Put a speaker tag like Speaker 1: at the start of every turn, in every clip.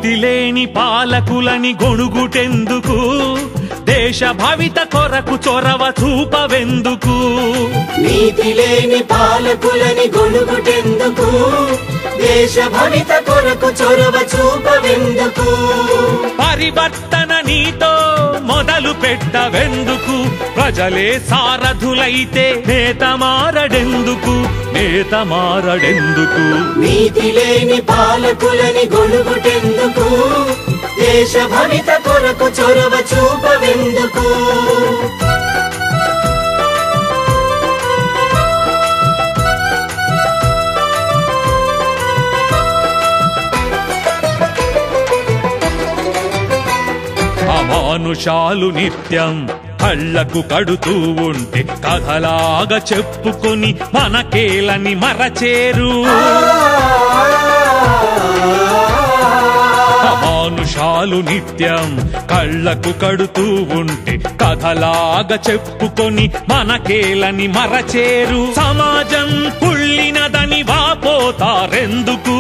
Speaker 1: నీతి లేని పాలకులని గొణుగుటెందుకు దేశ భవిత కొరకు చొరవ చూపవెందుకు
Speaker 2: నీతి లేని పాలకులని గొణుగుటెందుకు దేశ భవిత కొరకు చొరవ చూపవెందుకు
Speaker 1: పరివర్తన నీతో మొదలు పెట్టవెందుకు ప్రజలే సారథులైతే నేత మారడెందుకు
Speaker 2: నీతి లేని పాలకులని గొణుగుటెందుకు దేశ భవిత కొరకు చొరవ చూపవెందుకు
Speaker 1: అమానుషాలు నిత్యం కళ్ళకు కడుతూ ఉంటే కథలాగా చెప్పుకొని మనకేలని మరచేరు అమానుషాలు నిత్యం కళ్ళకు కడుతూ ఉంటే కథలాగా చెప్పుకొని మనకేలని మరచేరు సమాజం కుళ్ళినదని వాపోతారెందుకు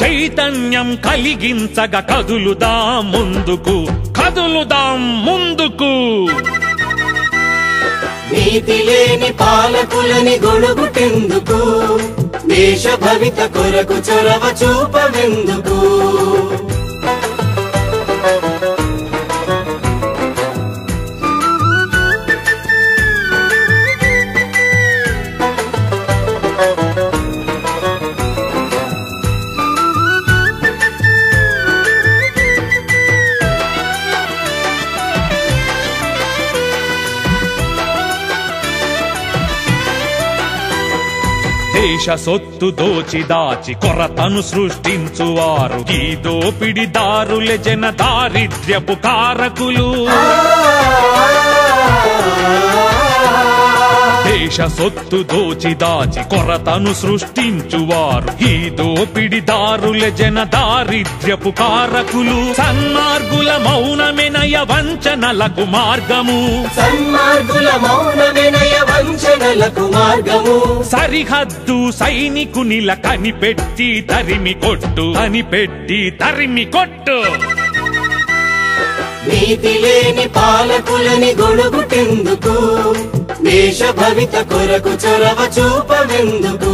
Speaker 1: చైతన్యం కలిగించగా కదులుదాం ముందుకు
Speaker 2: నీతి లేని పాలకులని గొణుగుటెందుకు దేశ భవిత కొరకు చొరవ చూపవెందుకు
Speaker 1: దేశ సొత్తు దోచి దాచి కొరతను సృష్టించువారు ఈ దోపిడిదారులే జన దారిద్ర్యపు కారకులు దేశ సొత్తు దోచి దాచి కొరతను సృష్టించువారు ఈ దోపిడిదారులే జన దారిద్ర్యపు కారకులు సన్మార్గుల మౌనమెనయ వంచనలకు మార్గము సరిహద్దు సైనికునిల కనిపెట్టి తరిమి కొట్టు
Speaker 2: నీతి లేని పాలకులని గొణుగుటెందుకు దేశ భవిత కొరకు చొరవ చూపవెందుకు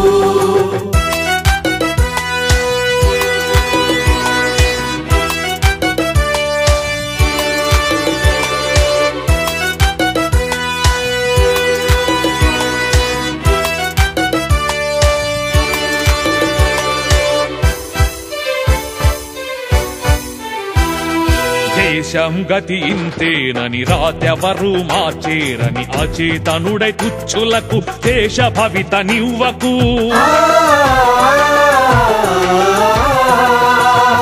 Speaker 1: దేశం గతి ఇంతేనని రాతెవరు మార్చేరని అచేతనుడై తుచ్చులకు దేశ భవిత నివ్వకు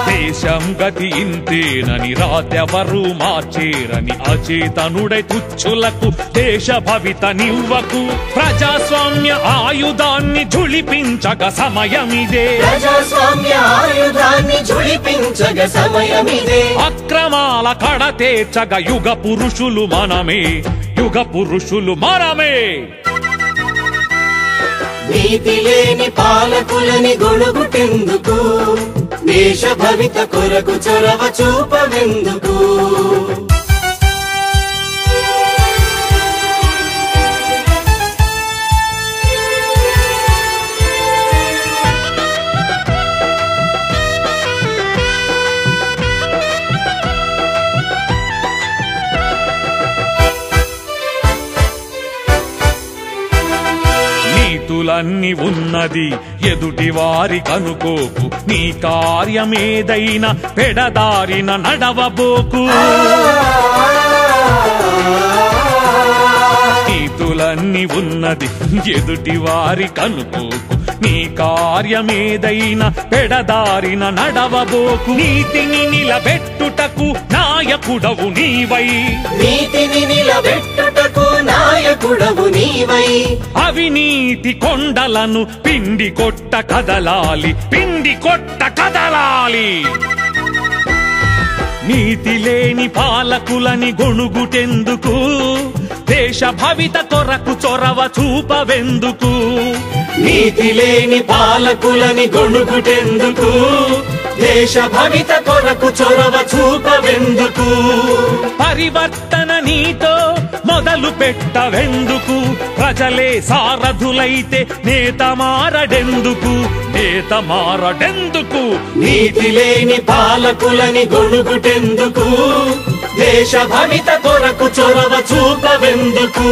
Speaker 1: దేశం గతి ఇంతేనని రాతెవరు మార్చేరని అచేతనుడై తుచ్చులకు దేశ భవిత నివ్వకు ప్రజాస్వామ్య ఆయుధాన్ని ఝుళిపించగ సమయమిదే అక్రమాల కడతేర్చగ యుగ పురుషులు మనమే
Speaker 2: నీతి లేని పాలకులని గొణుగుటెందుకు దేశ భవిత కొరకు చొరవ చూపవెందుకు
Speaker 1: నీతులన్నీ ఉన్నది ఎదుటి వారి కనుకోకు నీ కార్యమేదైనా పెడదారిన నడవబోకు నీతులన్నీ ఉన్నది ఎదుటి వారి కనుకోకు నీ కార్యమేదైనా పెడదారిన నడవబోకు నీతిని నిలబెట్టుటకు నాయకుడవు నీవై అవినీతి కొండలను పిండి కొట్ట కదలాలి నీతి లేని పాలకులని గొణుగుటెందుకు దేశ భవిత కొరకు చొరవ చూపవెందుకు
Speaker 2: నీతి లేని పాలకులని గొణుగుటెందుకు దేశ భవిత కొరకు చొరవ చూపవెందుకు
Speaker 1: పరివర్తన నీతో మొదలు పెట్టవెందుకు ప్రజలే సారథులైతే నేత మారడెందుకు
Speaker 2: నీతి లేని పాలకులని గొణుగుటెందుకు దేశ భవిత కొరకు చొరవ చూపవెందుకు